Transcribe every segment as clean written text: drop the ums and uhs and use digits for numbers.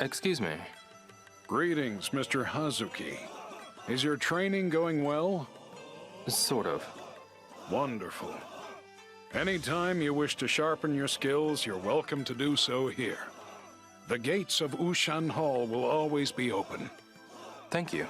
Excuse me. Greetings, Mr. Hazuki. Is your training going well? Sort of. Wonderful. Anytime you wish to sharpen your skills, you're welcome to do so here. The gates of Ushan Hall will always be open. Thank you.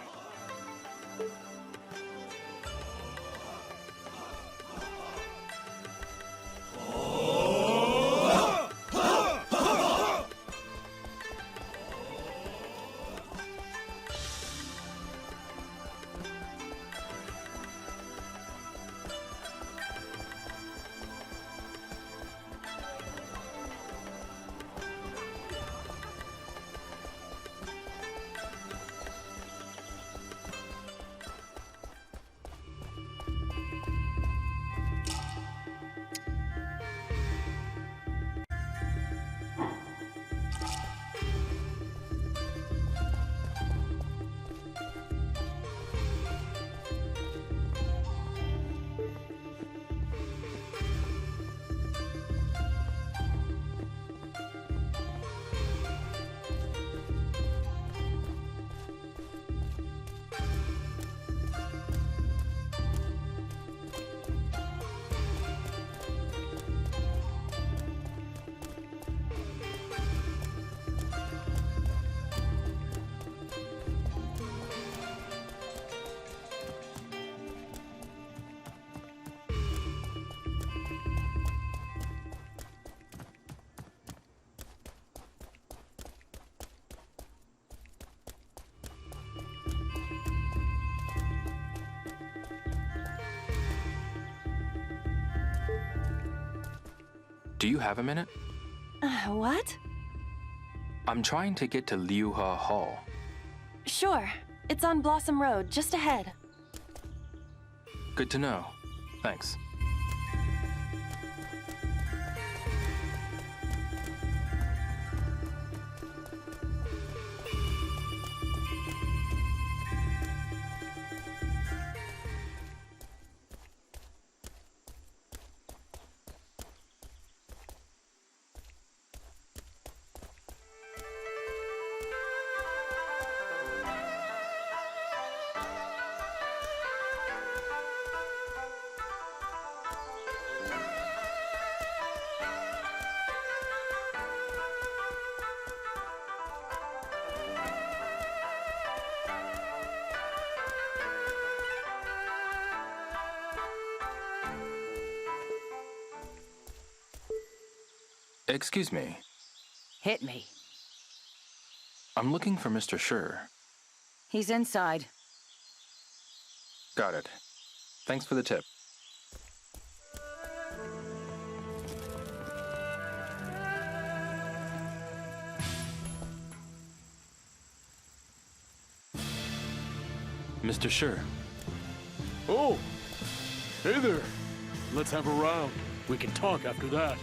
Do you have a minute? What? I'm trying to get to Liuhe Hall. Sure. It's on Blossom Road, just ahead. Good to know. Thanks. Excuse me. Hit me. I'm looking for Mr. Schur. He's inside. Got it. Thanks for the tip. Mr. Schur. Oh! Hey there! Let's have a round. We can talk after that.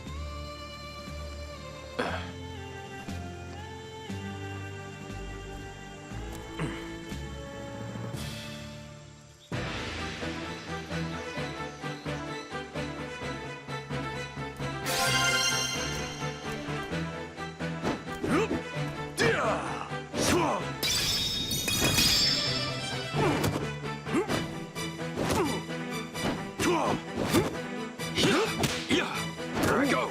Here I go!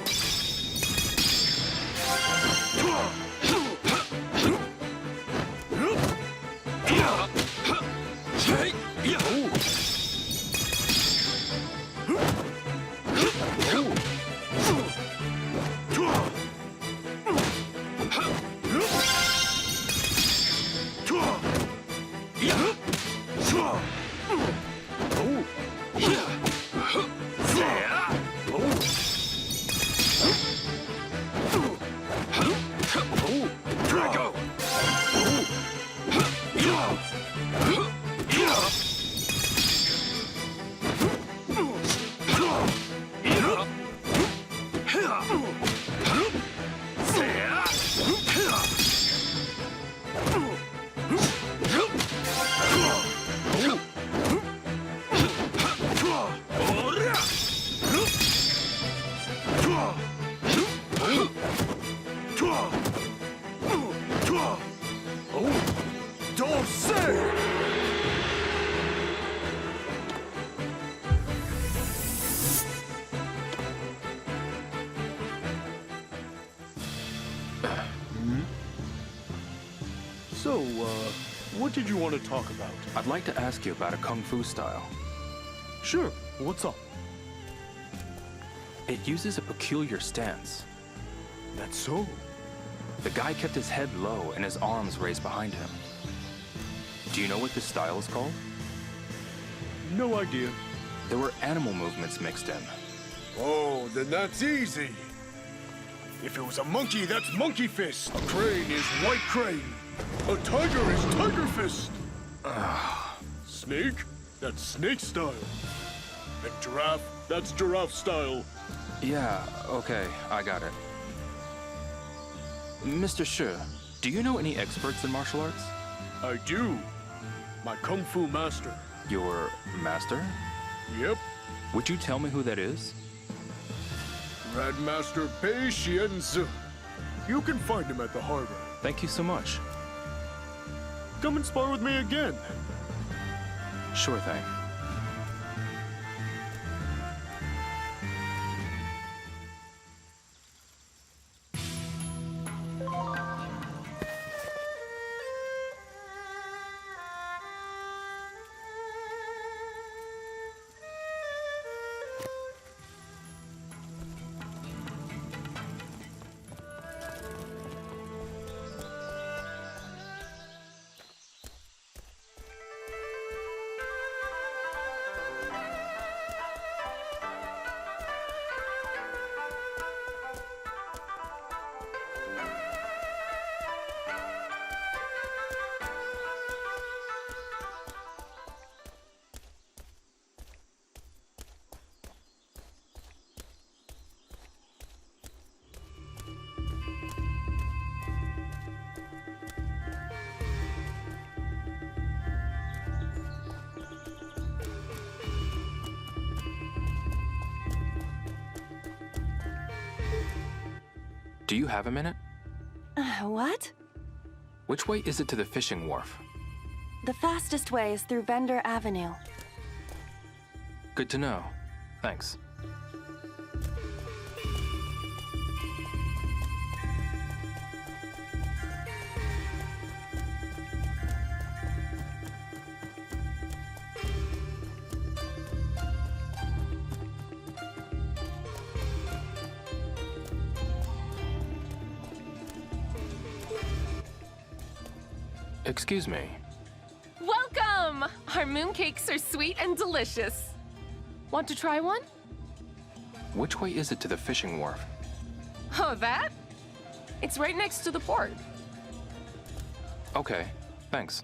So, what did you want to talk about? I'd like to ask you about a kung fu style. Sure, what's up? It uses a peculiar stance. That's so. The guy kept his head low and his arms raised behind him. Do you know what this style is called? No idea. There were animal movements mixed in. Oh, then that's easy. If it was a monkey, that's monkey fist. A crane is white crane. A tiger is tiger fist. Snake? That's snake style. And giraffe? That's giraffe style. Yeah, okay, I got it. Mr. Shi, do you know any experts in martial arts? I do. My kung fu master. Your master? Yep. Would you tell me who that is? Grandmaster Pei Xianzi. You can find him at the harbor. Thank you so much. Come and spar with me again. Sure thing. Do you have a minute? What? Which way is it to the fishing wharf? The fastest way is through Bender Avenue. Good to know. Thanks. Excuse me. Welcome! Our mooncakes are sweet and delicious. Want to try one? Which way is it to the fishing wharf? Oh, that? It's right next to the port. Okay, thanks.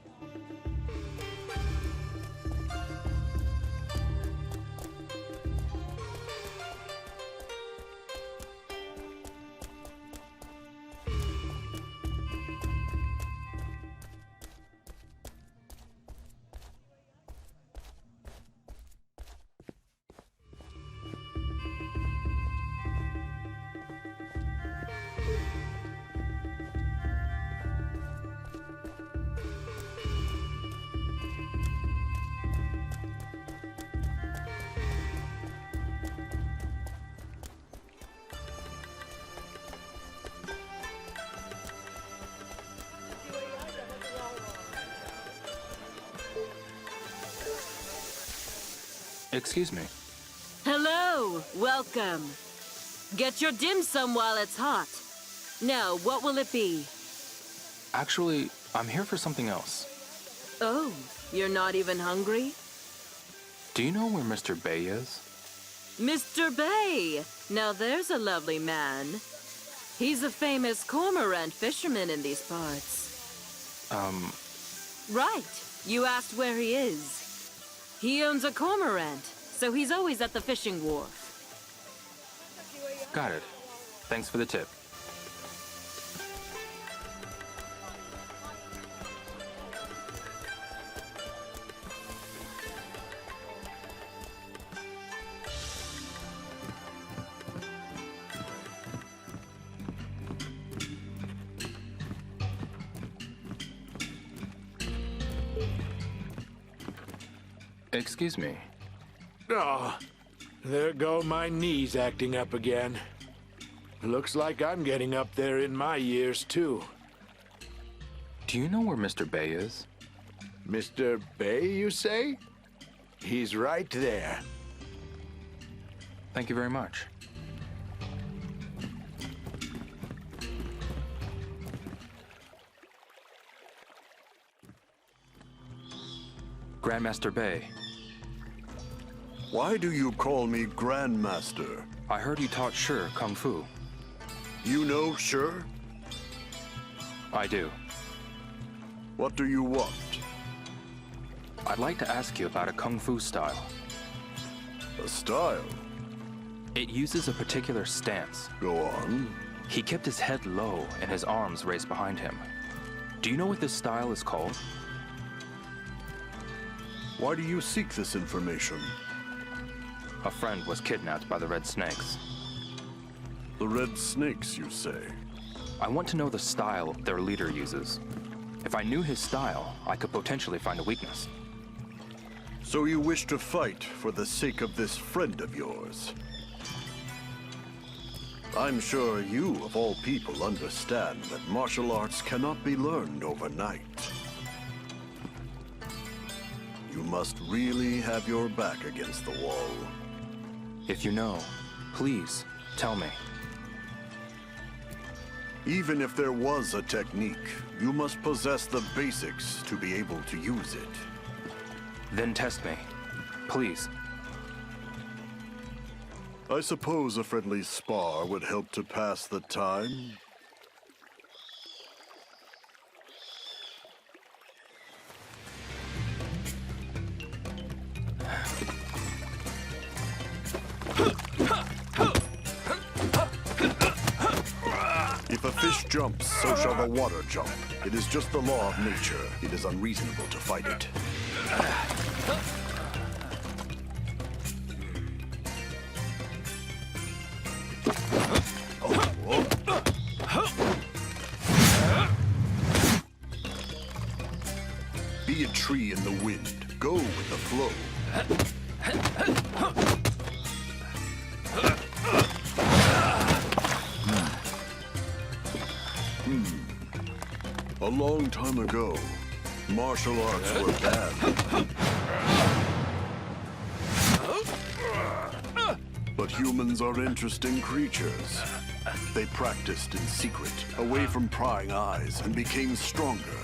Excuse me. Hello, welcome. Get your dim sum while it's hot. Now, what will it be? Actually, I'm here for something else. Oh, you're not even hungry? Do you know where Mr. Bay is? Mr. Bay! Now there's a lovely man. He's a famous cormorant fisherman in these parts. Right. You asked where he is. He owns a cormorant, so he's always at the fishing wharf. Got it. Thanks for the tip. Excuse me. Oh, there go my knees acting up again. Looks like I'm getting up there in my years, too. Do you know where Mr. Bay is? Mr. Bay, you say? He's right there. Thank you very much. Grandmaster Bay, Why do you call me Grandmaster? I heard you taught Shi Kung Fu. You know Shi? I do. What do you want? I'd like to ask you about a Kung Fu style. A style? It uses a particular stance. Go on. He kept his head low and his arms raised behind him. Do you know what this style is called? Why do you seek this information? A friend was kidnapped by the Red Snakes. The Red Snakes, you say? I want to know the style their leader uses. If I knew his style, I could potentially find a weakness. So you wish to fight for the sake of this friend of yours? I'm sure you, of all people, understand that martial arts cannot be learned overnight. You must really have your back against the wall. If you know, please tell me. Even if there was a technique, you must possess the basics to be able to use it. Then test me, please. I suppose a friendly spar would help to pass the time. If a fish jumps, so shall the water jump. It is just the law of nature. It is unreasonable to fight it. Be a tree in the wind. Go with the flow. A long time ago, martial arts were banned. But humans are interesting creatures. They practiced in secret, away from prying eyes, and became stronger.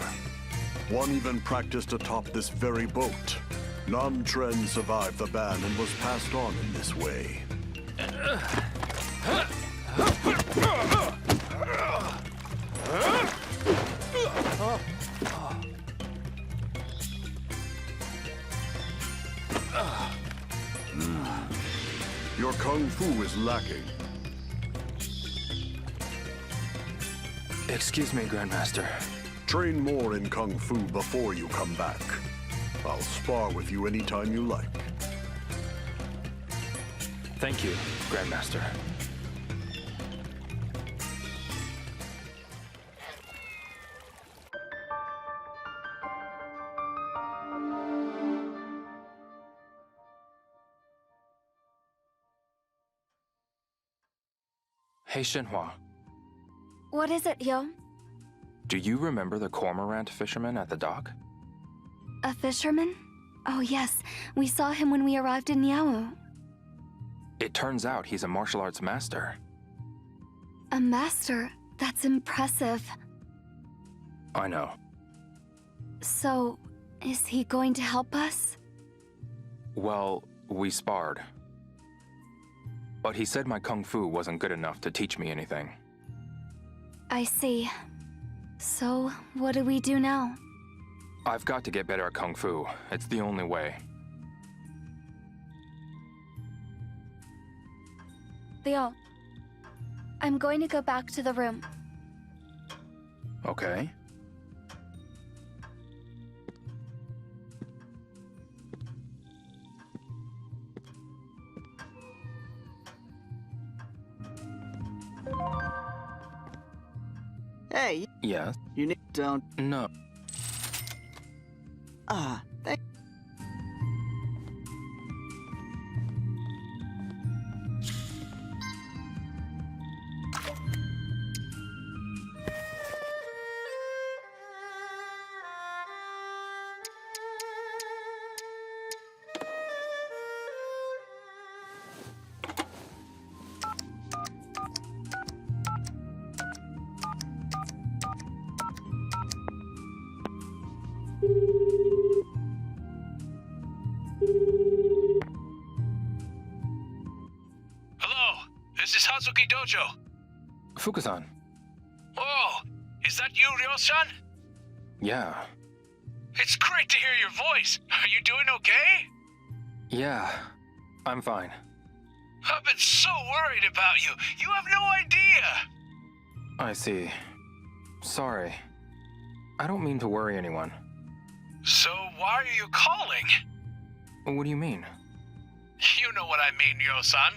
One even practiced atop this very boat. Nam-Tren survived the ban and was passed on in this way. Your Kung Fu is lacking. Excuse me, Grandmaster. Train more in Kung Fu before you come back. I'll spar with you anytime you like. Thank you, Grandmaster. Hey, Shenhua. What is it, Yo? Do you remember the cormorant fisherman at the dock? A fisherman? Oh, yes. We saw him when we arrived in Niao. It turns out he's a martial arts master. A master? That's impressive. I know. So, is he going to help us? Well, we sparred. But he said my kung fu wasn't good enough to teach me anything. I see. So, what do we do now? I've got to get better at kung fu. It's the only way. Theo, I'm going to go back to the room. Okay. Hey, Yes? you need don't. No. Ah, thank. dojo. Fukusan. Oh, is that you, Ryo-san? Yeah. It's great to hear your voice. Are you doing okay? Yeah. I'm fine. I've been so worried about you. You have no idea. I see. Sorry. I don't mean to worry anyone. So why are you calling? What do you mean? You know what I mean, Ryo-san.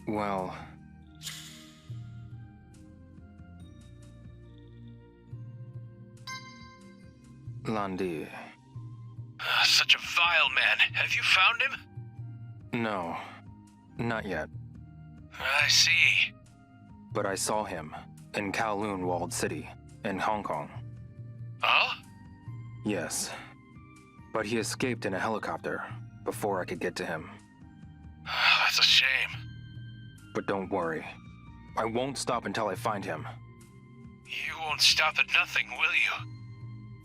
Well... Landi. Such a vile man. Have you found him? No. Not yet. I see. But I saw him in Kowloon Walled City, in Hong Kong. Oh? Yes. But he escaped in a helicopter before I could get to him. That's a shame. But don't worry. I won't stop until I find him. You won't stop at nothing, will you?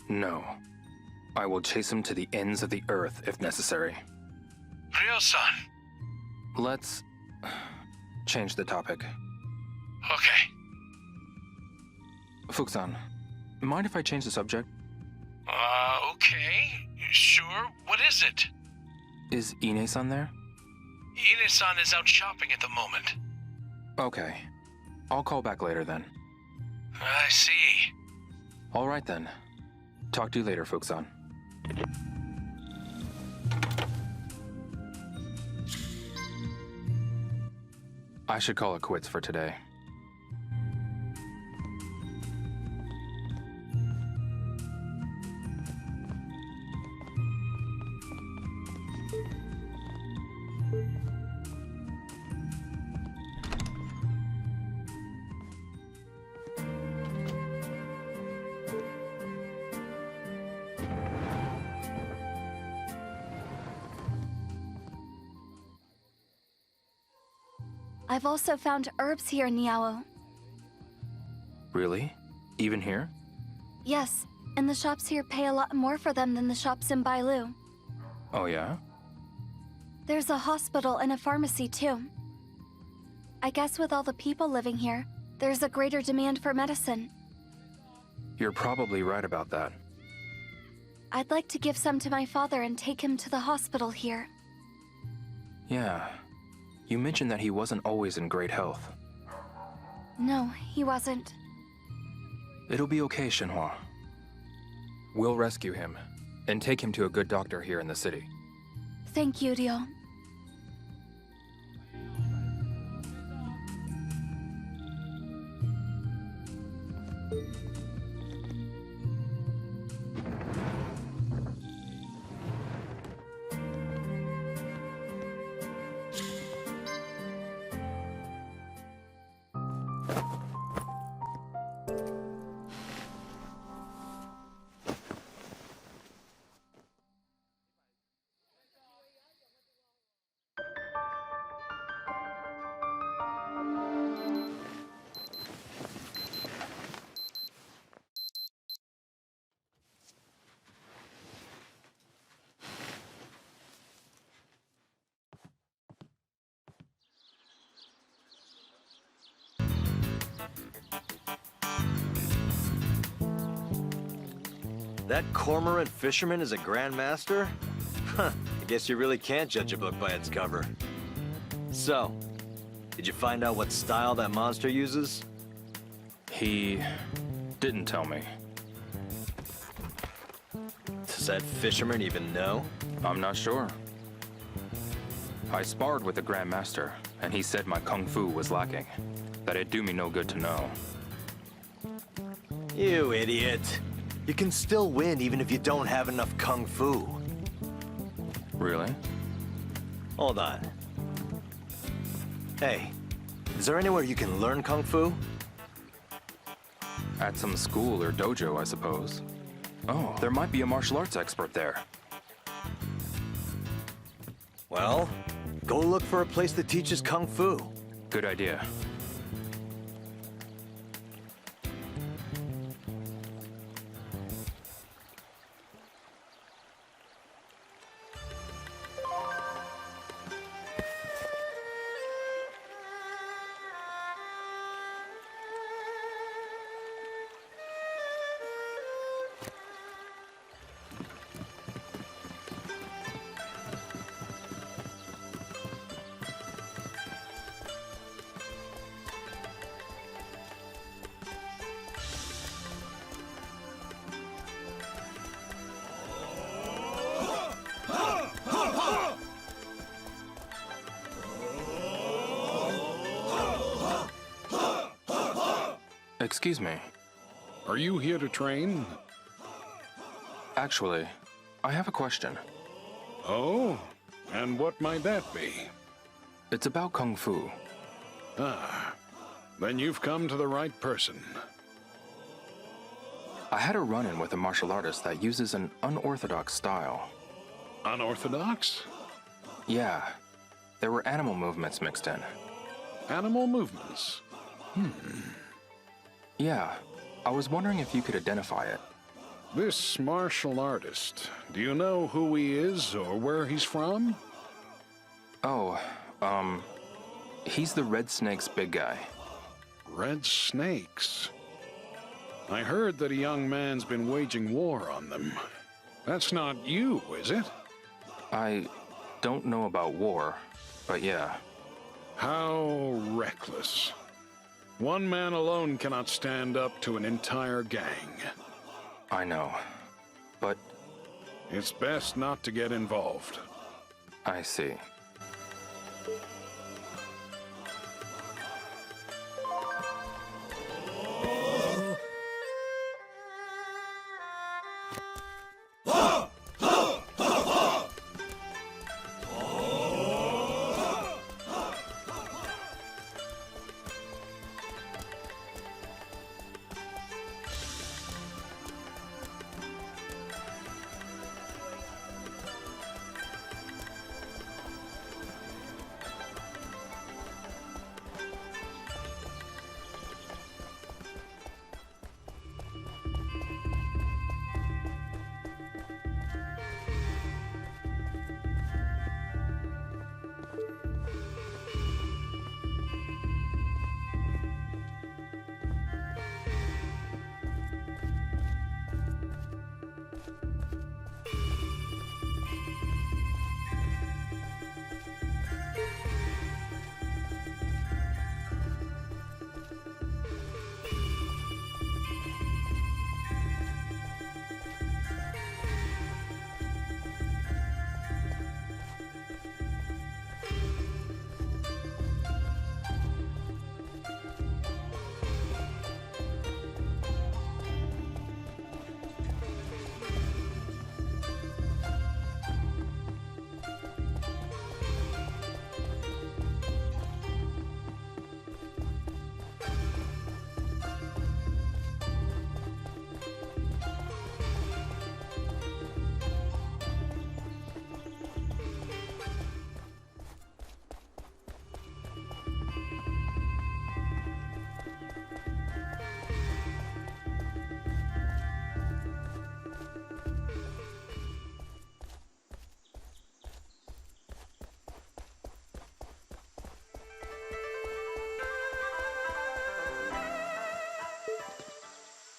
No. I will chase him to the ends of the earth if necessary. Ryo-san. Let's... change the topic. Okay. Fukusan, mind if I change the subject? Okay. Sure. What is it? Is Ine-san there? Ine-san is out shopping at the moment. Okay. I'll call back later then. I see. All right then. Talk to you later, Fukusan. I should call it quits for today. I've also found herbs here in Niao. Really? Even here? Yes, and the shops here pay a lot more for them than the shops in Bailu. Oh yeah? There's a hospital and a pharmacy too. I guess with all the people living here, there's a greater demand for medicine. You're probably right about that. I'd like to give some to my father and take him to the hospital here. Yeah. You mentioned that he wasn't always in great health. No, he wasn't. It'll be okay, Shenhua. We'll rescue him and take him to a good doctor here in the city. Thank you, Ryo. That cormorant fisherman is a grandmaster? Huh, I guess you really can't judge a book by its cover. So, did you find out what style that monster uses? He didn't tell me. Does that fisherman even know? I'm not sure. I sparred with the Grandmaster, and he said my kung fu was lacking. That it'd do me no good to know. You idiot. You can still win even if you don't have enough kung fu. Really? Hold on. Hey, is there anywhere you can learn kung fu? At some school or dojo, I suppose. Oh, there might be a martial arts expert there. Well, go look for a place that teaches kung fu. Good idea. Excuse me. Are you here to train? Actually, I have a question. Oh? And what might that be? It's about Kung Fu. Ah, then you've come to the right person. I had a run-in with a martial artist that uses an unorthodox style. Unorthodox? Yeah. There were animal movements mixed in. Animal movements? Yeah. I was wondering if you could identify it. This martial artist, do you know who he is or where he's from? Oh, he's the Red Snake's big guy. Red Snakes? I heard that a young man's been waging war on them. That's not you, is it? I don't know about war, but yeah. How reckless. One man alone cannot stand up to an entire gang. I know, but... It's best not to get involved. I see.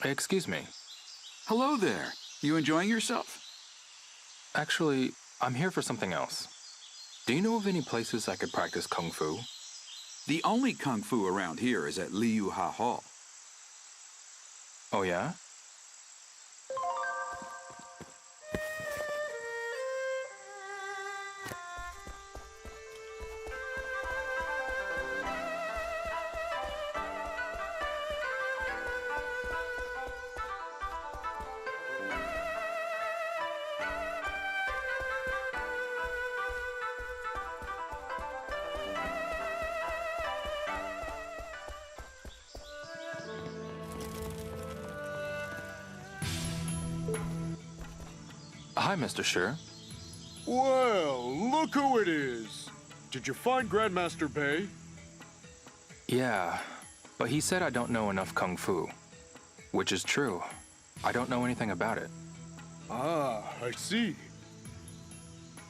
Excuse me. Hello there. You enjoying yourself? Actually, I'm here for something else. Do you know of any places I could practice Kung Fu? The only Kung Fu around here is at Liu Ha Hall. Oh, yeah? Hi, Mr. Sure. Well, look who it is. Did you find Grandmaster Bay? Yeah, but he said I don't know enough Kung Fu. Which is true. I don't know anything about it. Ah, I see.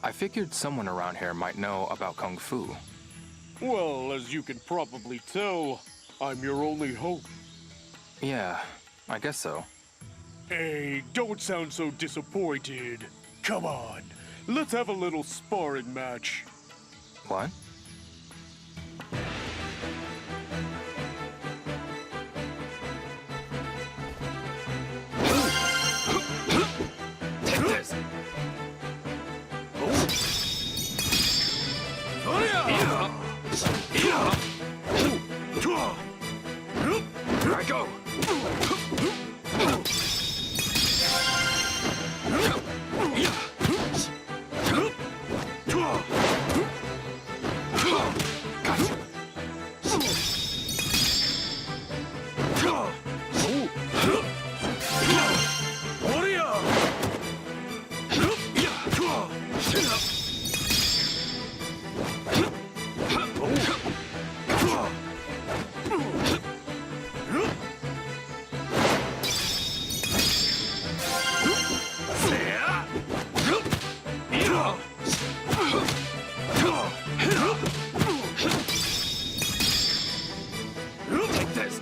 I figured someone around here might know about Kung Fu. Well, as you can probably tell, I'm your only hope. Yeah, I guess so. Hey, don't sound so disappointed. Come on, let's have a little sparring match. What? Take this! Here I go! Take this!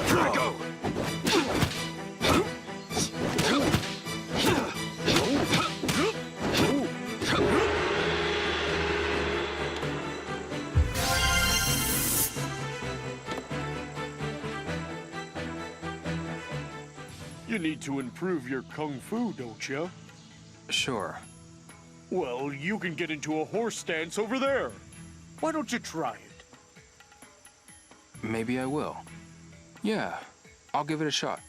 Drago! You need to improve your kung fu, don't you? Sure. Well, you can get into a horse stance over there. Why don't you try it? Maybe I will. Yeah, I'll give it a shot.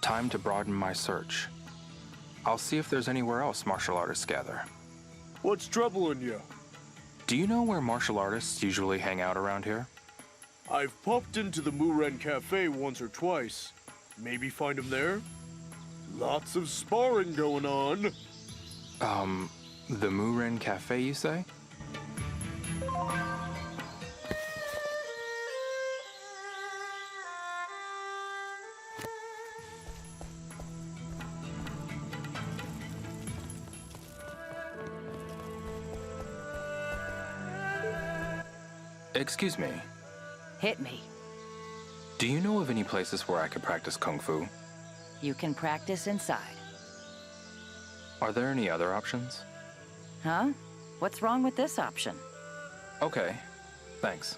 Time to broaden my search. I'll see if there's anywhere else martial artists gather. What's troubling you? Do you know where martial artists usually hang out around here? I've popped into the Muren Cafe once or twice. Maybe find him there? Lots of sparring going on. The Muren Cafe, you say? Excuse me. Hit me. Do you know of any places where I could practice Kung Fu? You can practice inside. Are there any other options? Huh? What's wrong with this option? Okay, thanks.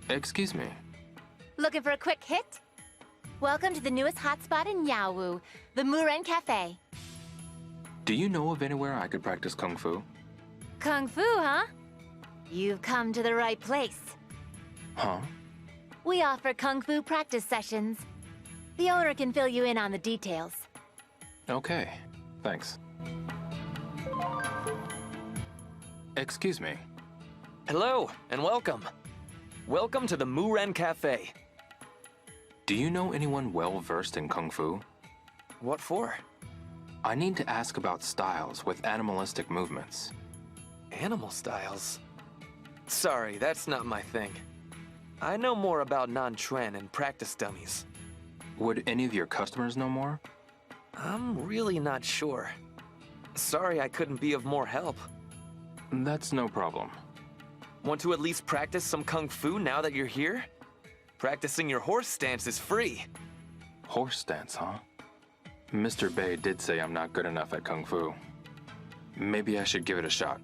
Excuse me. Looking for a quick hit? Welcome to the newest hotspot in Yaowu, the Muren Cafe. Do you know of anywhere I could practice Kung Fu? Kung Fu, huh? You've come to the right place. Huh? We offer Kung Fu practice sessions. The owner can fill you in on the details. Okay, thanks. Excuse me. Hello, and welcome. Welcome to the Muren Cafe. Do you know anyone well-versed in Kung Fu? What for? I need to ask about styles with animalistic movements. Animal styles? Sorry, that's not my thing. I know more about non-tren and practice dummies. Would any of your customers know more? I'm really not sure. Sorry I couldn't be of more help. That's no problem. Want to at least practice some kung fu now that you're here? Practicing your horse stance is free. Horse stance, huh? Mr. Bei did say I'm not good enough at kung fu. Maybe I should give it a shot.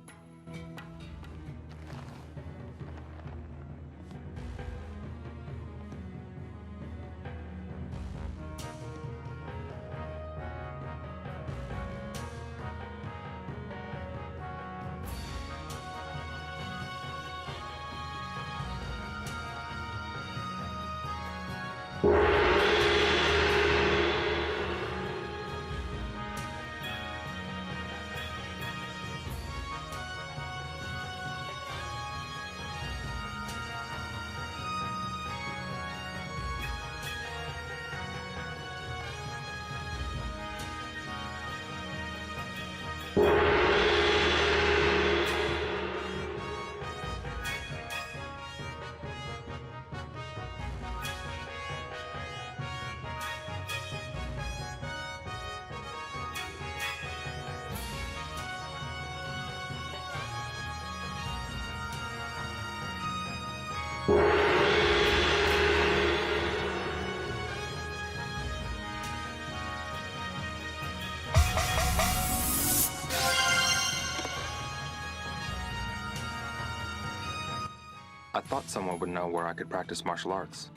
I thought someone would know where I could practice martial arts.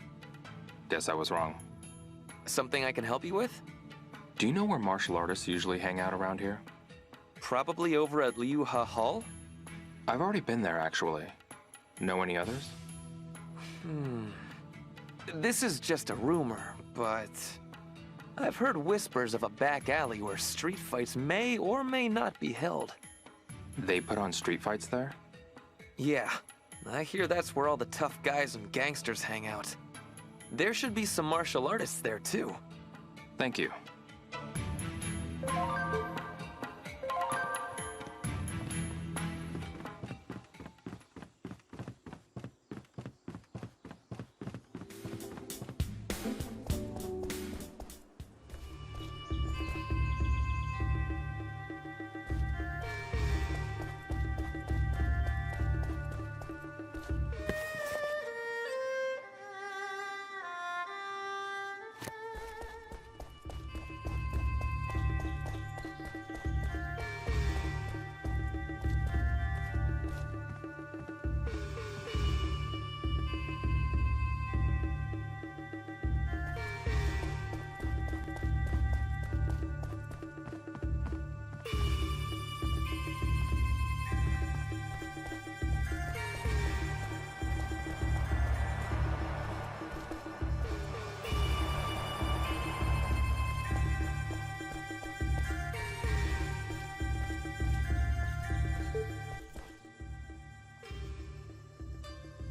Guess I was wrong. Something I can help you with? Do you know where martial artists usually hang out around here? Probably over at Liu Ha Hall? I've already been there, actually. Know any others? This is just a rumor, but I've heard whispers of a back alley where street fights may or may not be held. They put on street fights there? Yeah, I hear that's where all the tough guys and gangsters hang out. There should be some martial artists there, too. Thank you.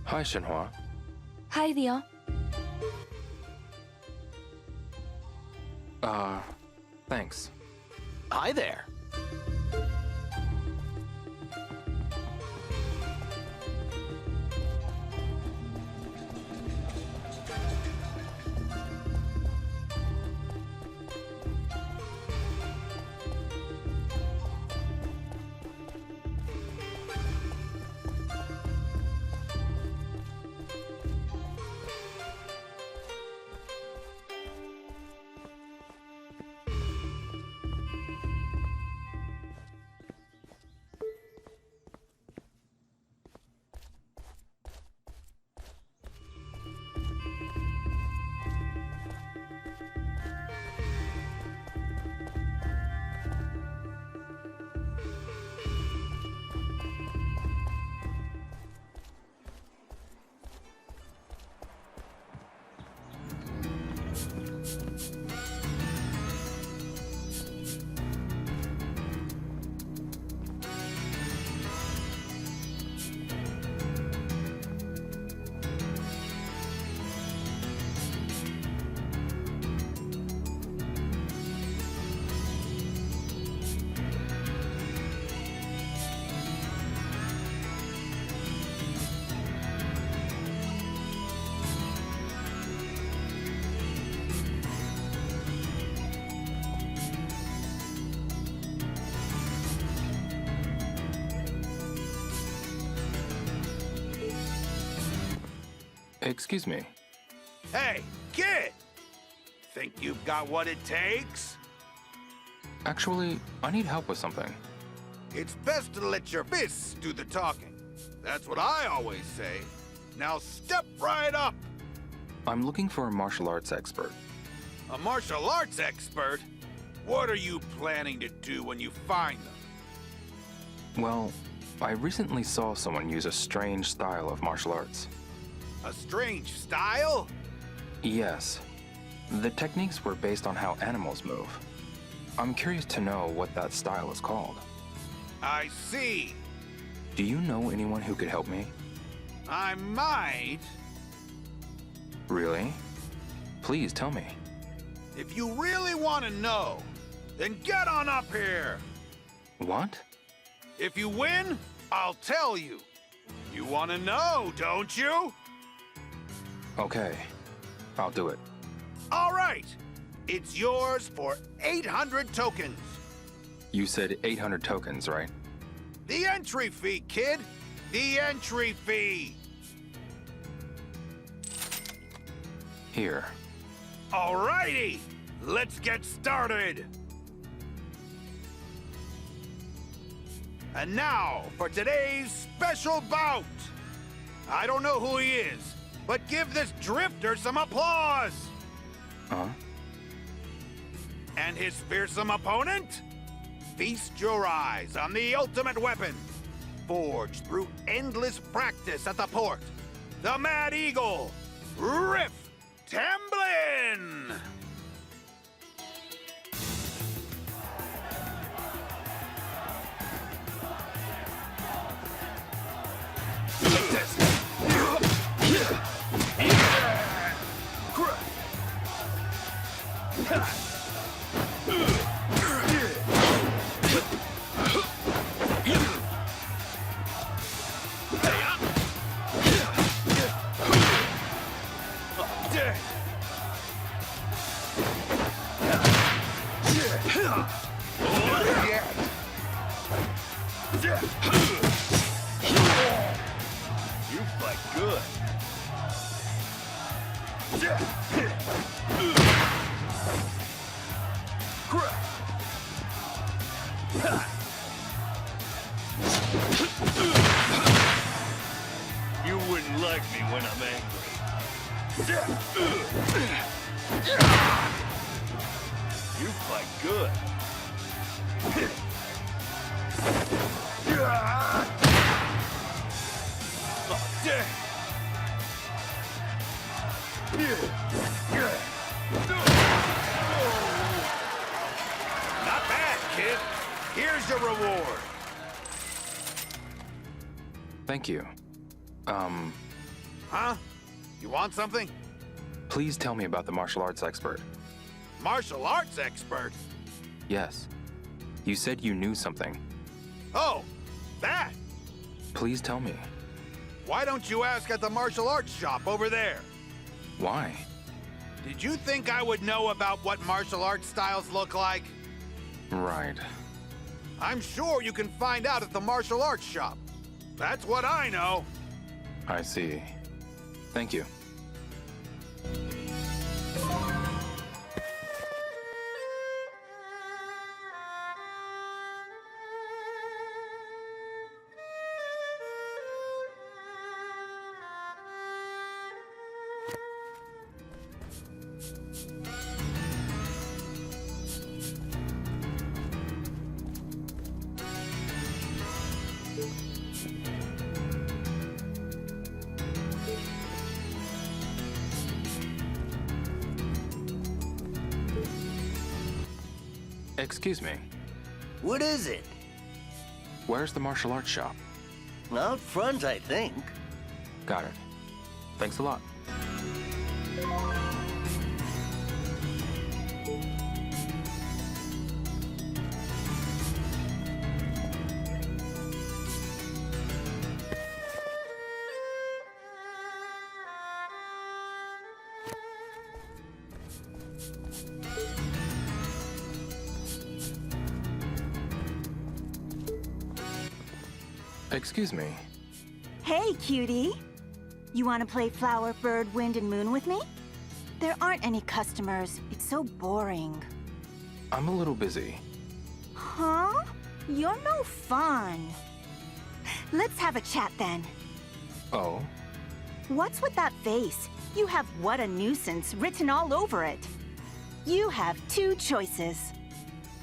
Hi, Shenhua. Hi, Leo. Thanks. Hi there. Excuse me. Hey, kid! Think you've got what it takes? Actually, I need help with something. It's best to let your fists do the talking. That's what I always say. Now step right up! I'm looking for a martial arts expert. A martial arts expert? What are you planning to do when you find them? Well, I recently saw someone use a strange style of martial arts. A strange style? Yes. The techniques were based on how animals move. I'm curious to know what that style is called. I see. Do you know anyone who could help me? I might. Really? Please tell me. If you really want to know, then get on up here. What? If you win, I'll tell you. You want to know, don't you? Okay. I'll do it. All right. It's yours for 800 tokens. You said 800 tokens, right? The entry fee, kid. The entry fee. Here. All righty. Let's get started. And now for today's special bout. I don't know who he is, but give this drifter some applause. Huh? And his fearsome opponent? Feast your eyes on the ultimate weapon, forged through endless practice at the port. The Mad Eagle, Riff Tamblin! Take this! You fight good. You wouldn't like me when I'm angry. You fight good. Oh, dang. Not bad, kid. Here's your reward. Thank you. Huh? You want something? Please tell me about the martial arts expert. Martial arts expert? Yes. You said you knew something. Oh, that? Please tell me. Why don't you ask at the martial arts shop over there? Why? Did you think I would know about what martial arts styles look like? Right. I'm sure you can find out at the martial arts shop. That's what I know. I see. Thank you. Excuse me. What is it? Where's the martial arts shop? Out front, I think. Got it. Thanks a lot. Hey, cutie. You want to play flower, bird, wind, and moon with me? There aren't any customers. It's so boring. I'm a little busy. Huh? You're no fun. Let's have a chat then. Oh? What's with that face? You have "what a nuisance" written all over it. You have two choices.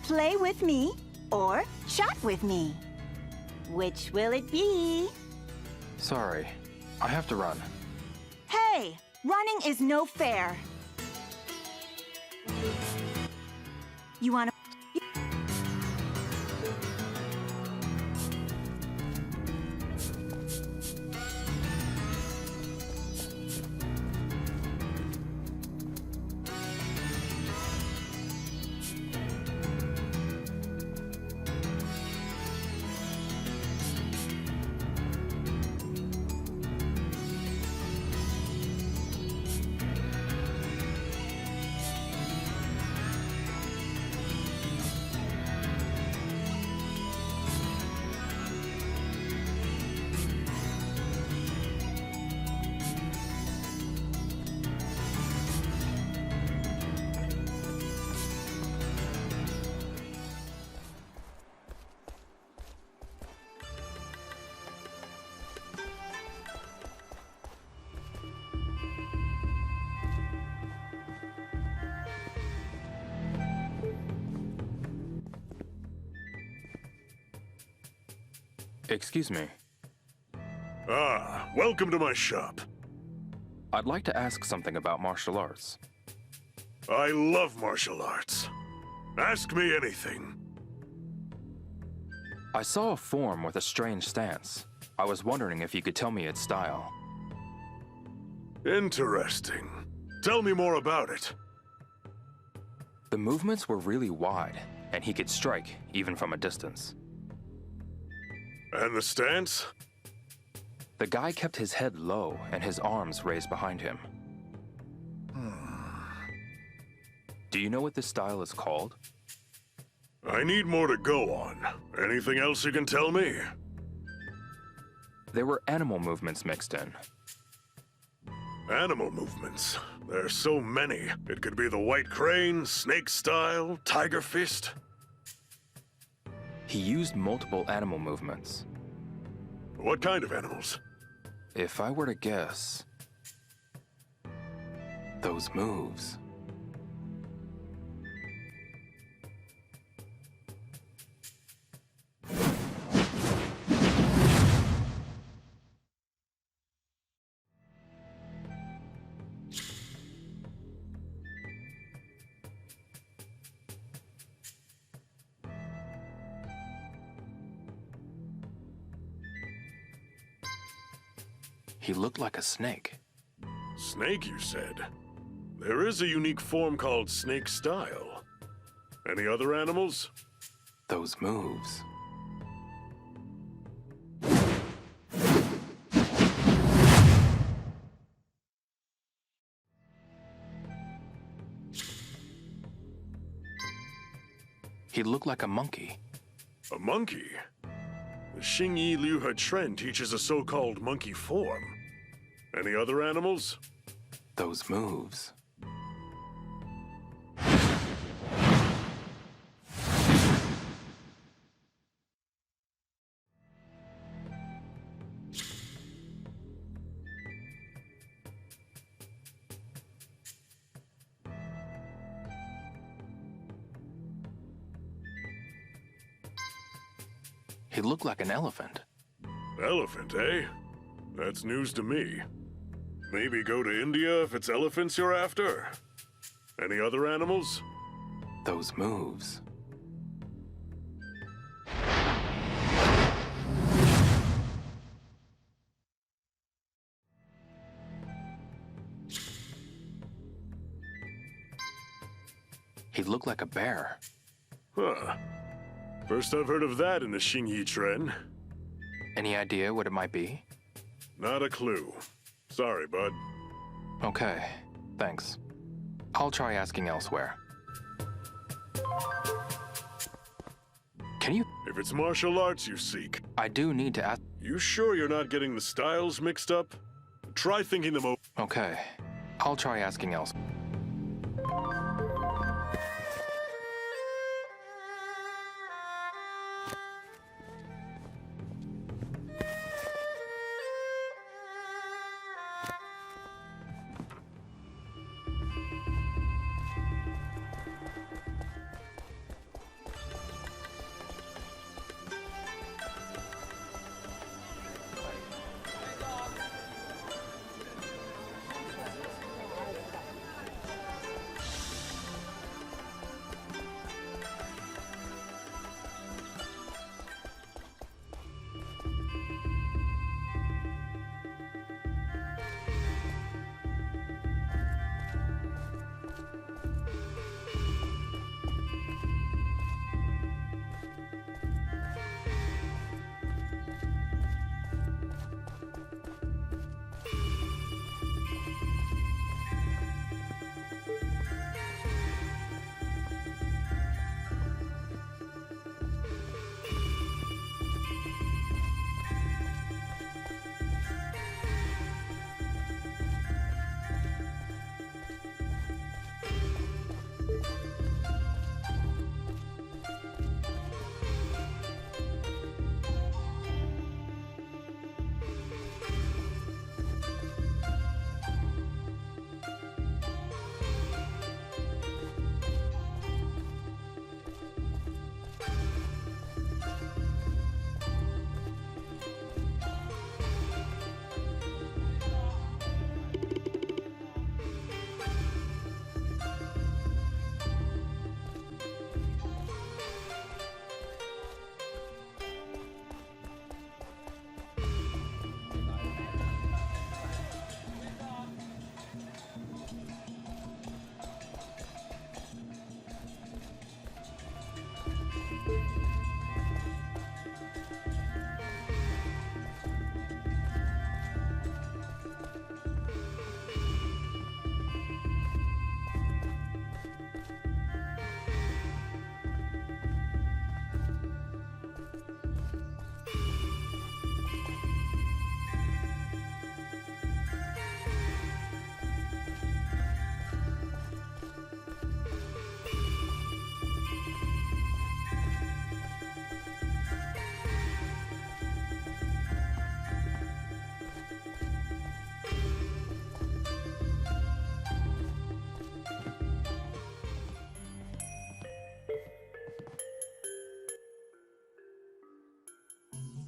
Play with me or chat with me. Which will it be? Sorry. I have to run. Hey, running is no fair. You wanna... Excuse me. Ah, welcome to my shop. I'd like to ask something about martial arts. I love martial arts. Ask me anything. I saw a form with a strange stance. I was wondering if you could tell me its style. Interesting. Tell me more about it. The movements were really wide, and he could strike even from a distance. And the stance? The guy kept his head low and his arms raised behind him. Do you know what this style is called? I need more to go on. Anything else you can tell me? There were animal movements mixed in. Animal movements? There's so many. It could be the white crane, snake style, tiger fist. He used multiple animal movements. What kind of animals? If I were to guess... those moves. He looked like a snake. Snake, you said? There is a unique form called snake style. Any other animals? Those moves. He looked like a monkey. A monkey? The Xingyi Liuhe trend teaches a so-called monkey form. Any other animals? Those moves. He looked like an elephant. Elephant, eh? That's news to me. Maybe go to India if it's elephants you're after. Any other animals? Those moves. He looked like a bear. Huh. First I've heard of that in the Xingyi trend. Any idea what it might be? Not a clue. Sorry, bud. Okay, thanks. I'll try asking elsewhere. Can you? If it's martial arts you seek. I do need to ask. You sure you're not getting the styles mixed up? Try thinking them over. Okay. I'll try asking else.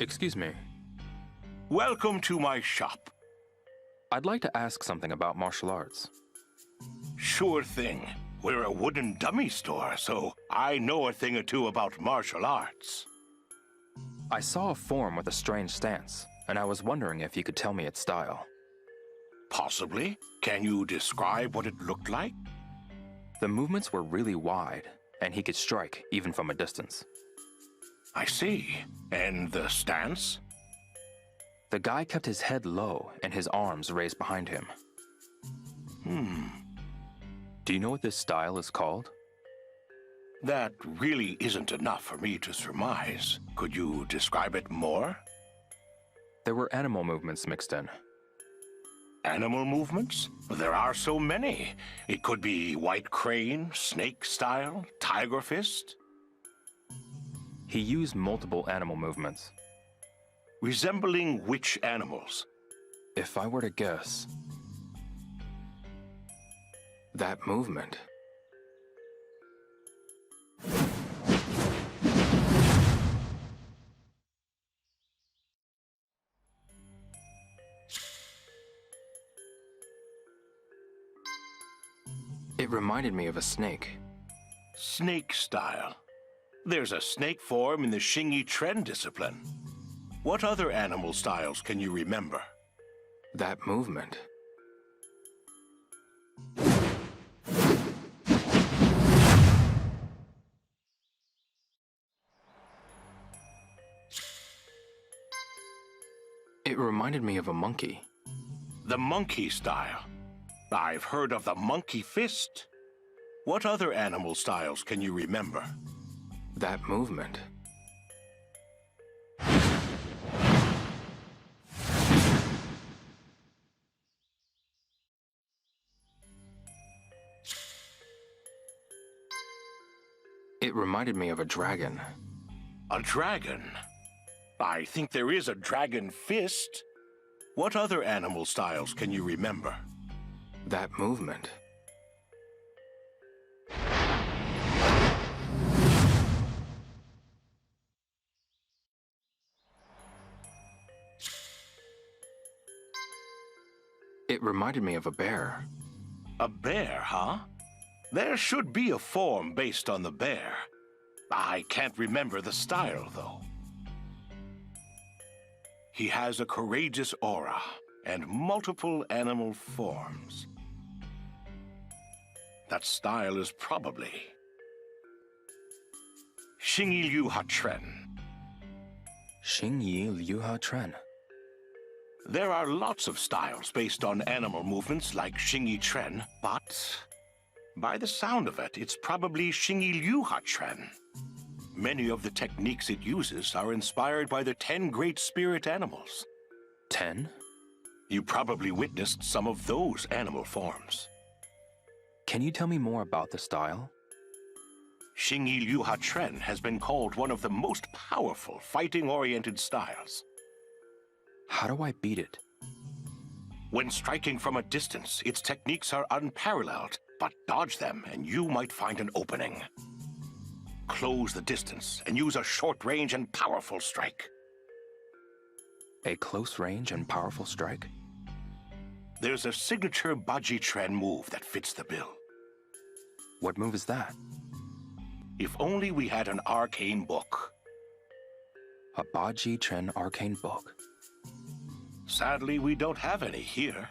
Excuse me. Welcome to my shop. I'd like to ask something about martial arts. Sure thing. We're a wooden dummy store, so I know a thing or two about martial arts. I saw a form with a strange stance, and I was wondering if you could tell me its style. Possibly. Can you describe what it looked like? The movements were really wide, and he could strike even from a distance. I see. And the stance? The guy kept his head low and his arms raised behind him. Do you know what this style is called? That really isn't enough for me to surmise. Could you describe it more? There were animal movements mixed in. Animal movements? There are so many. It could be white crane, snake style, tiger fist. He used multiple animal movements. Resembling which animals? If I were to guess... that movement. It reminded me of a snake. Snake style. There's a snake form in the Shingi Tren discipline. What other animal styles can you remember? That movement. It reminded me of a monkey. The monkey style. I've heard of the monkey fist. What other animal styles can you remember? That movement. It reminded me of a dragon. A dragon? I think there is a dragon fist. What other animal styles can you remember? That movement. It reminded me of a bear. A bear, huh? There should be a form based on the bear. I can't remember the style, though. He has a courageous aura and multiple animal forms. That style is probably Xingyi Liu Tren. Xingyi Liu Tren. There are lots of styles based on animal movements like Xingyi Tren, but by the sound of it, it's probably Xingyi Liu Tren. Many of the techniques it uses are inspired by the 10 great spirit animals. 10? You probably witnessed some of those animal forms. Can you tell me more about the style? Xingyi Liu Tren has been called one of the most powerful fighting-oriented styles. How do I beat it? When striking from a distance, its techniques are unparalleled, but dodge them and you might find an opening. Close the distance and use a short-range and powerful strike. A close-range and powerful strike? There's a signature Baji Tren move that fits the bill. What move is that? If only we had an arcane book. A Baji Tren arcane book? Sadly, we don't have any here.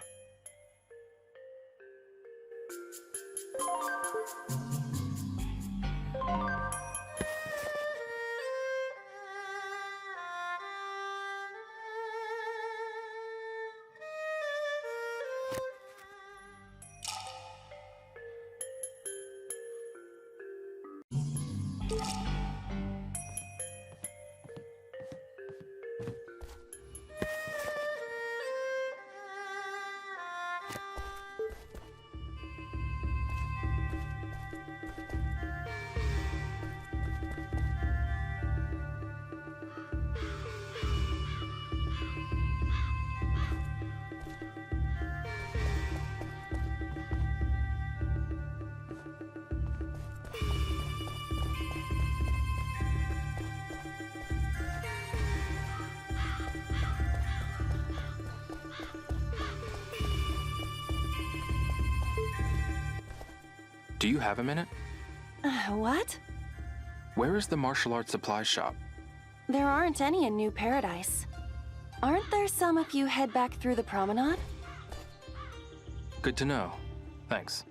Do you have a minute? What? Where is the martial arts supply shop? There aren't any in New Paradise. Aren't there some if you head back through the promenade? Good to know. Thanks.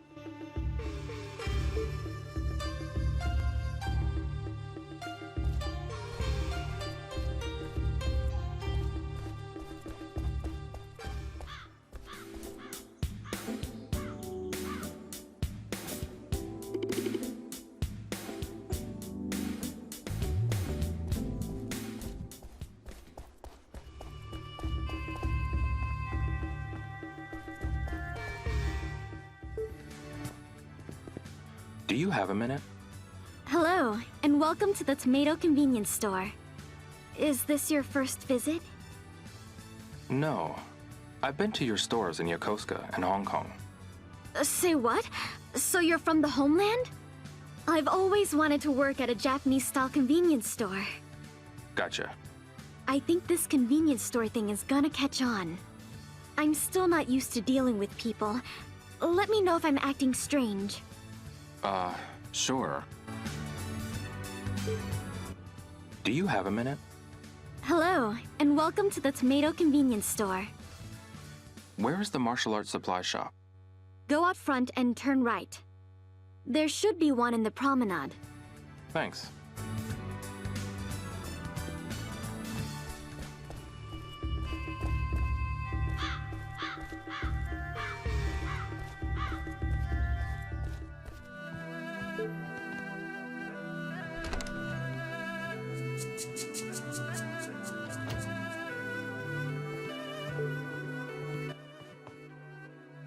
Do you have a minute? Hello, and welcome to the Tomato Convenience Store. Is this your first visit? No. I've been to your stores in Yokosuka and Hong Kong. Say what? So you're from the homeland? I've always wanted to work at a Japanese-style convenience store. Gotcha. I think this convenience store thing is gonna catch on. I'm still not used to dealing with people. Let me know if I'm acting strange. Sure. Do you have a minute? Hello, and welcome to the Tomato Convenience Store. Where is the martial arts supply shop? Go out front and turn right. There should be one in the promenade. Thanks.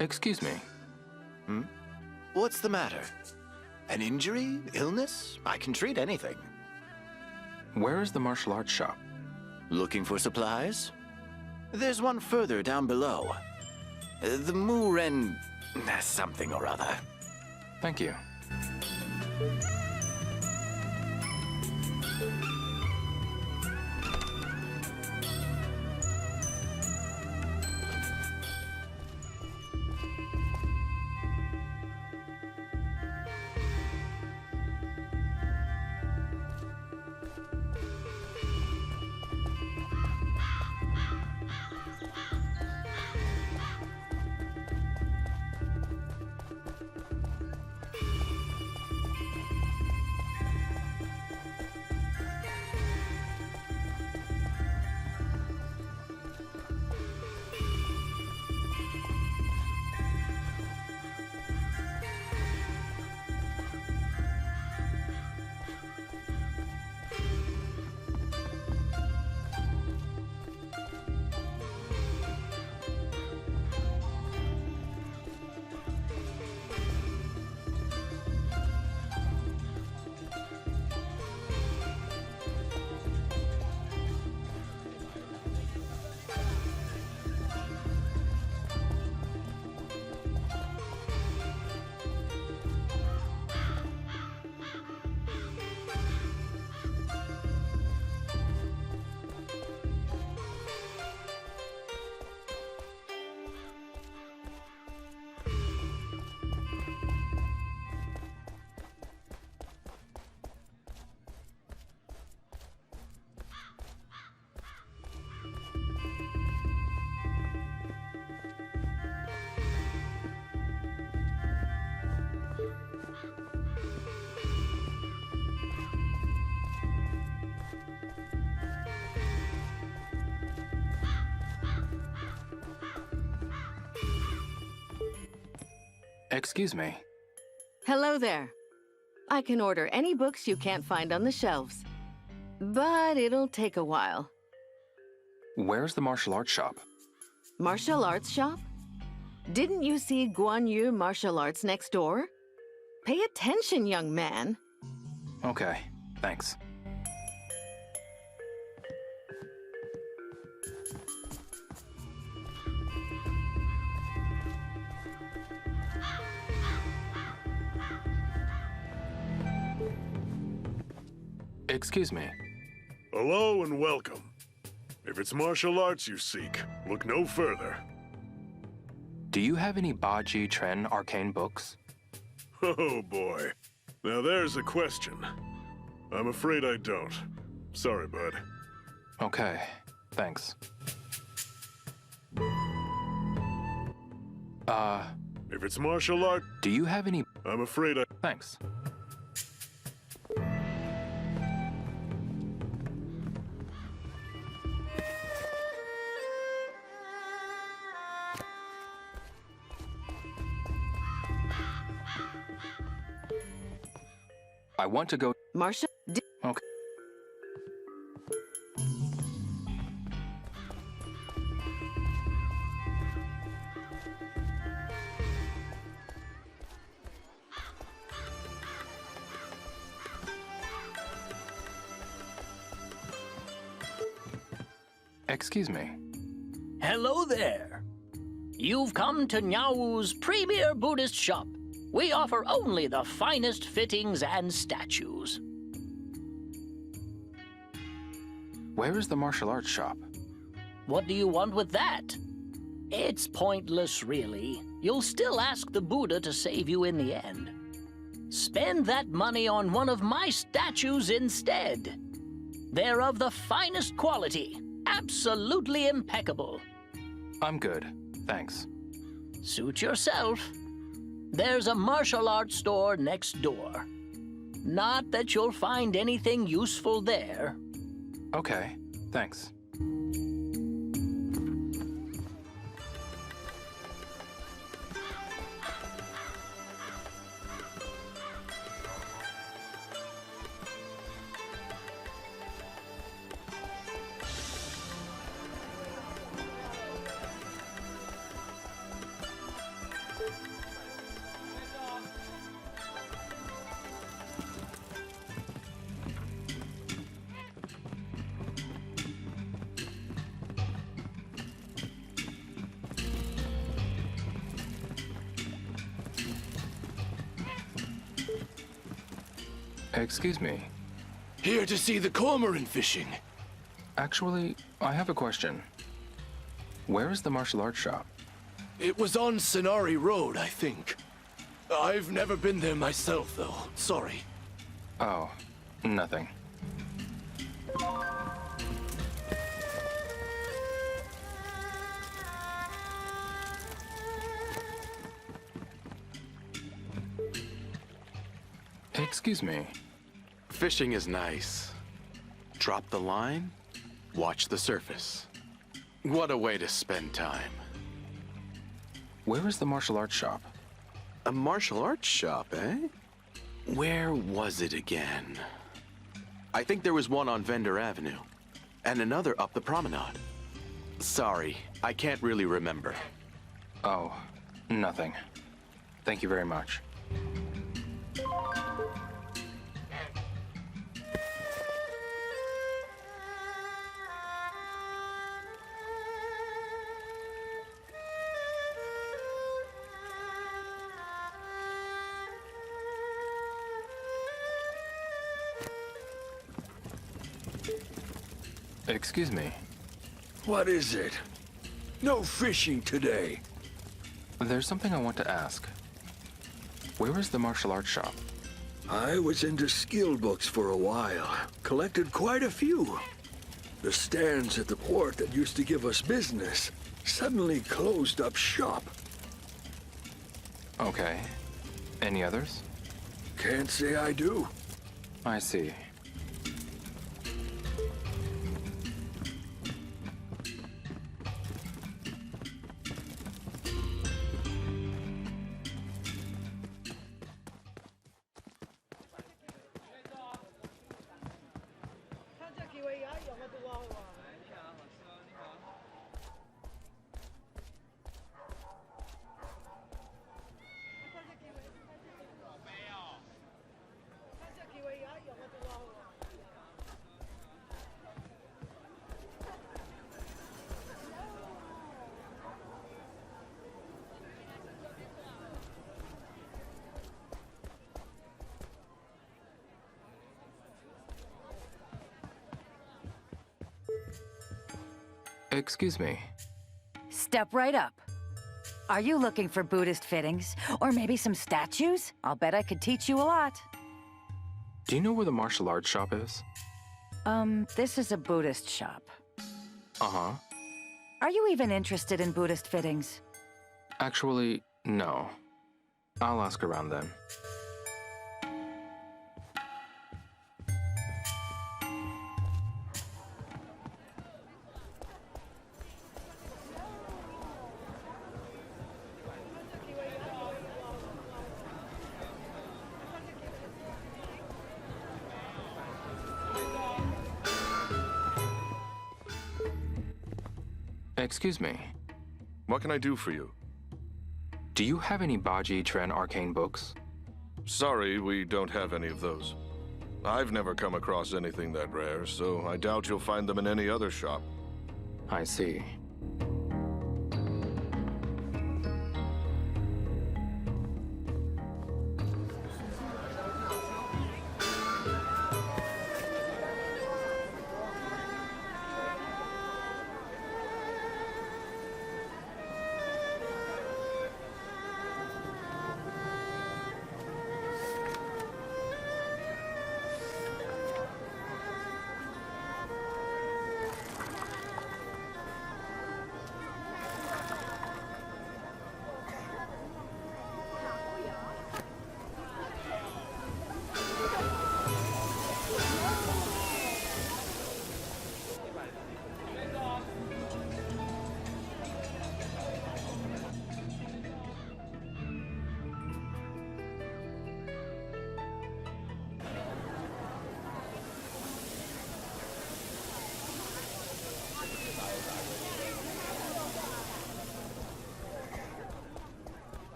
Excuse me. What's the matter? An injury? Illness? I can treat anything. Where is the martial arts shop? Looking for supplies? There's one further down below. The Muren... something or other. Thank you. Excuse me. Hello there. I can order any books you can't find on the shelves. But it'll take a while. Where's the martial arts shop? Martial arts shop? Didn't you see Guan Yu Martial Arts next door? Pay attention, young man. Okay, thanks. Excuse me. Hello and welcome. If it's martial arts you seek, look no further. Do you have any Baji Tren arcane books? Oh boy. Now there's a question. I'm afraid I don't. Sorry, bud. Okay, thanks. If it's martial art... Do you have any... I'm afraid I... Thanks. I want to go... Marcia? Okay. Excuse me. Hello there. You've come to Nyawu's premier Buddhist shop. We offer only the finest fittings and statues. Where is the martial arts shop? What do you want with that? It's pointless, really. You'll still ask the Buddha to save you in the end. Spend that money on one of my statues instead. They're of the finest quality, absolutely impeccable. I'm good, thanks. Suit yourself. There's a martial arts store next door. Not that you'll find anything useful there. Okay, thanks. Excuse me. Here to see the cormorant fishing. Actually, I have a question. Where is the martial arts shop? It was on Sonari Road, I think. I've never been there myself, though. Sorry. Oh, nothing. Excuse me. Fishing is nice. Drop the line, watch the surface. What a way to spend time. Where is the martial arts shop? A martial arts shop, eh? Where was it again? I think there was one on Vendor Avenue, and another up the promenade. Sorry, I can't really remember. Oh, nothing. Thank you very much. Excuse me. What is it? No fishing today. There's something I want to ask. Where is the martial arts shop? I was into skill books for a while. Collected quite a few. The stands at the port that used to give us business suddenly closed up shop. Okay. Any others? Can't say I do. I see. Excuse me. Step right up. Are you looking for Buddhist fittings? Or maybe some statues? I'll bet I could teach you a lot. Do you know where the martial arts shop is? This is a Buddhist shop. Uh-huh. Are you even interested in Buddhist fittings? Actually, no. I'll ask around then. Excuse me. What can I do for you? Do you have any Baji Tren arcane books? Sorry, we don't have any of those. I've never come across anything that rare, so I doubt you'll find them in any other shop. I see.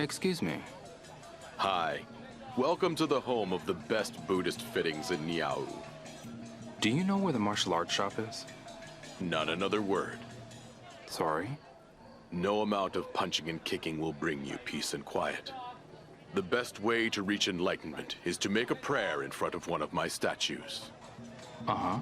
Excuse me. Hi. Welcome to the home of the best Buddhist fittings in Niao. Do you know where the martial arts shop is? Not another word. Sorry? No amount of punching and kicking will bring you peace and quiet. The best way to reach enlightenment is to make a prayer in front of one of my statues. Uh-huh.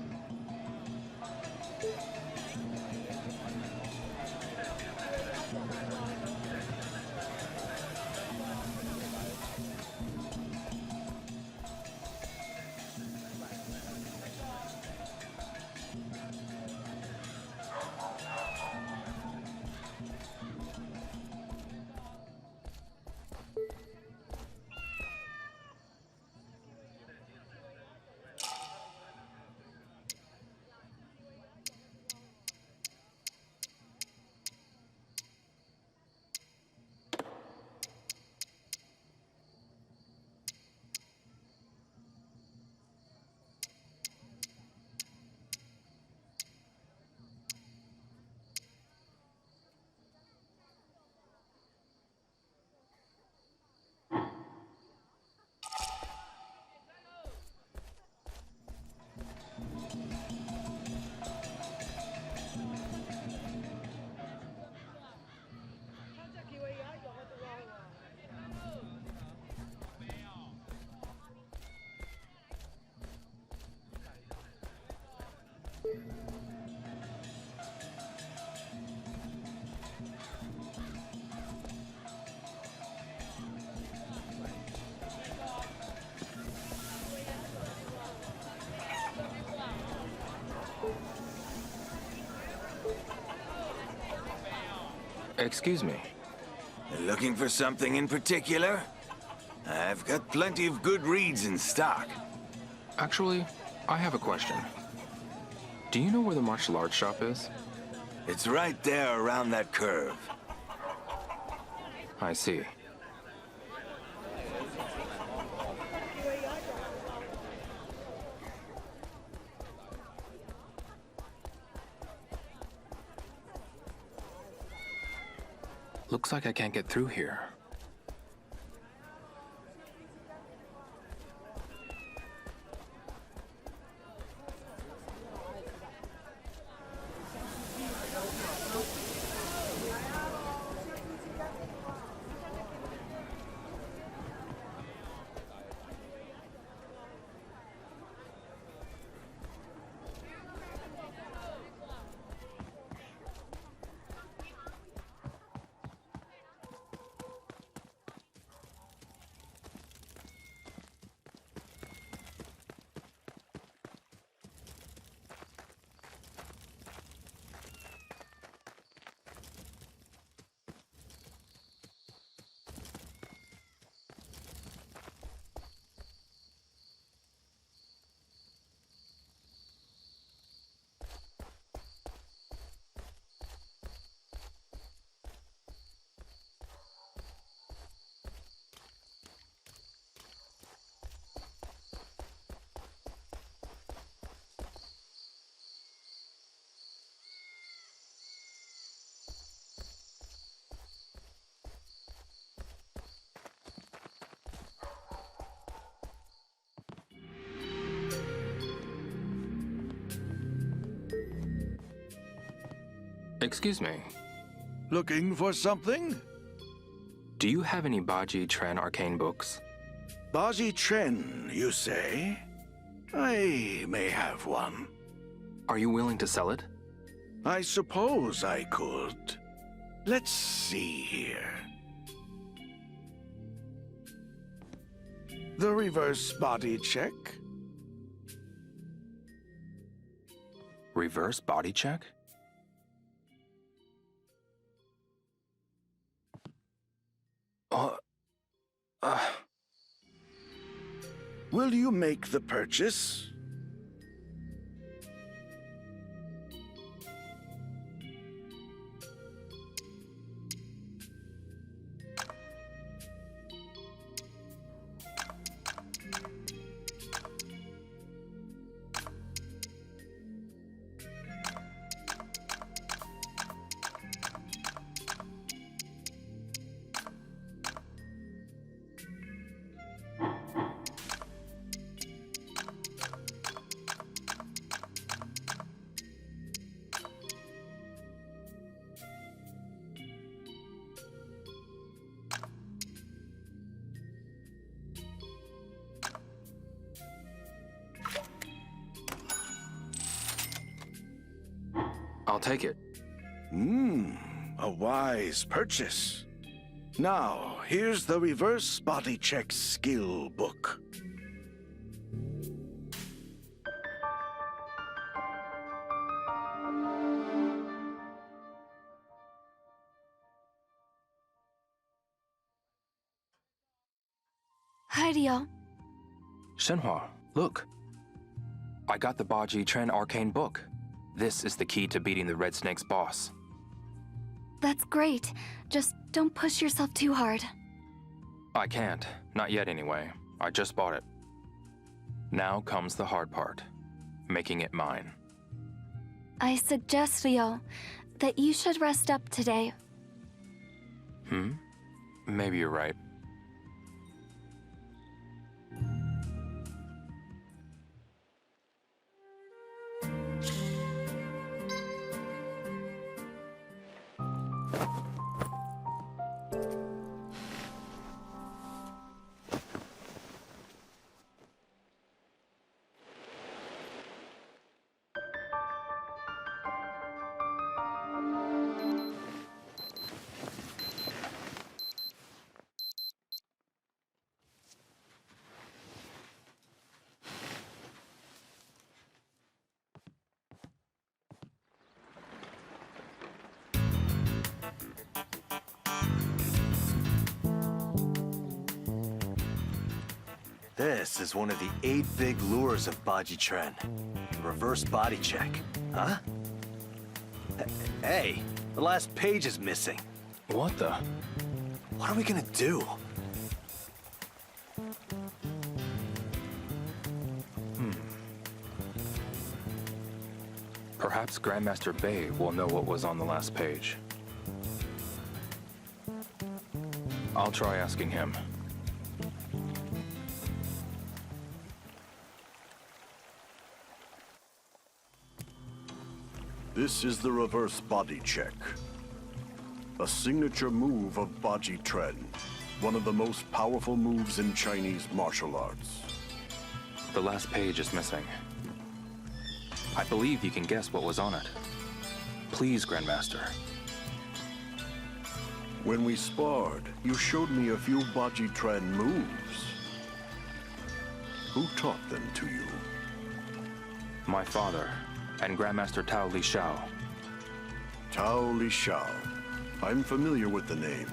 Excuse me. Looking for something in particular? I've got plenty of good reads in stock. Actually, I have a question. Do you know where the martial arts shop is? It's right there around that curve. I see. Looks like I can't get through here. Excuse me. Looking for something? Do you have any Baji Tren arcane books? Baji Tren, you say? I may have one. Are you willing to sell it? I suppose I could. Let's see here. The reverse body check. Reverse body check? Will you make the purchase? I'll take it. A wise purchase. Now, here's the reverse body check skill book. Hideo. Shenhua, look. I got the Baji Tren Arcane book. This is the key to beating the Red Snake's boss. That's great. Just don't push yourself too hard. I can't. Not yet, anyway. I just bought it. Now comes the hard part. Making it mine. I suggest, Ryo, that you should rest up today. Maybe you're right. This is one of the 8 big lures of Baji Tren. The reverse body check. Huh? Hey, the last page is missing. What the? What are we gonna do? Perhaps Grandmaster Bei will know what was on the last page. I'll try asking him. This is the reverse body check. A signature move of Baji Tren, one of the most powerful moves in Chinese martial arts. The last page is missing. I believe you can guess what was on it. Please, Grandmaster. When we sparred, you showed me a few Baji Tren moves. Who taught them to you? My father, and Grandmaster Tao Li Shao. Tao Li Shao. I'm familiar with the name.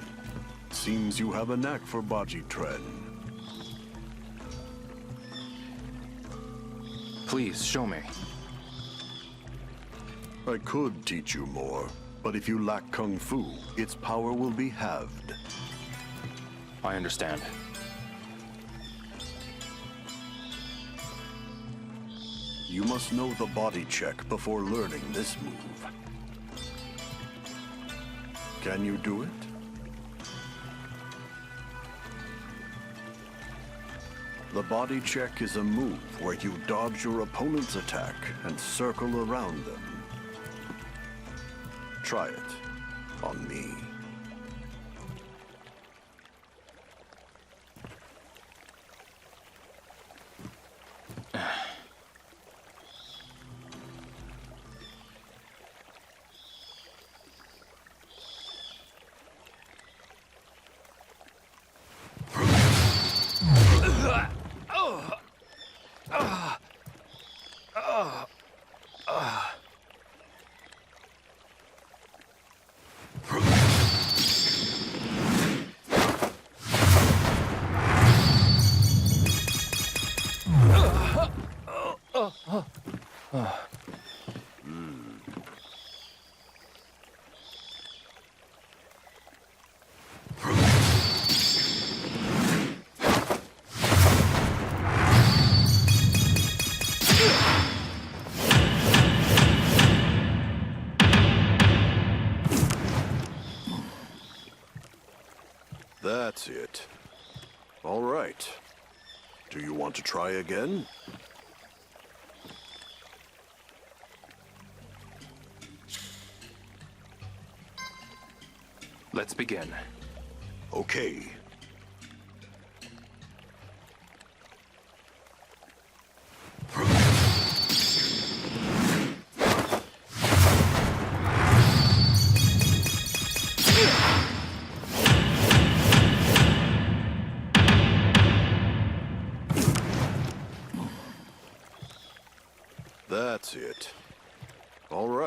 Seems you have a knack for Baji Tren. Please, show me. I could teach you more, but if you lack Kung Fu, its power will be halved. I understand. You must know the body check before learning this move. Can you do it? The body check is a move where you dodge your opponent's attack and circle around them. Try it on me. That's it. All right. Do you want to try again? Let's begin. Okay.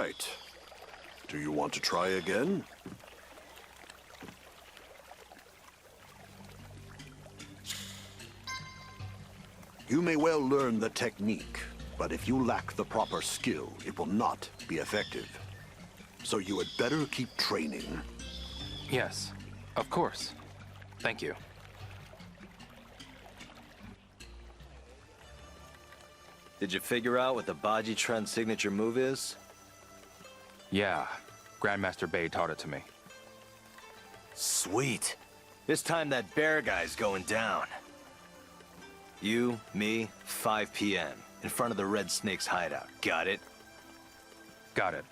right. Do you want to try again? You may well learn the technique, but if you lack the proper skill, it will not be effective. So you had better keep training. Yes, of course. Thank you. Did you figure out what the Baji Tren signature move is? Yeah, Grandmaster Bay taught it to me. Sweet. This time that bear guy's going down. You, me, 5 p.m. in front of the Red Snake's hideout. Got it? Got it.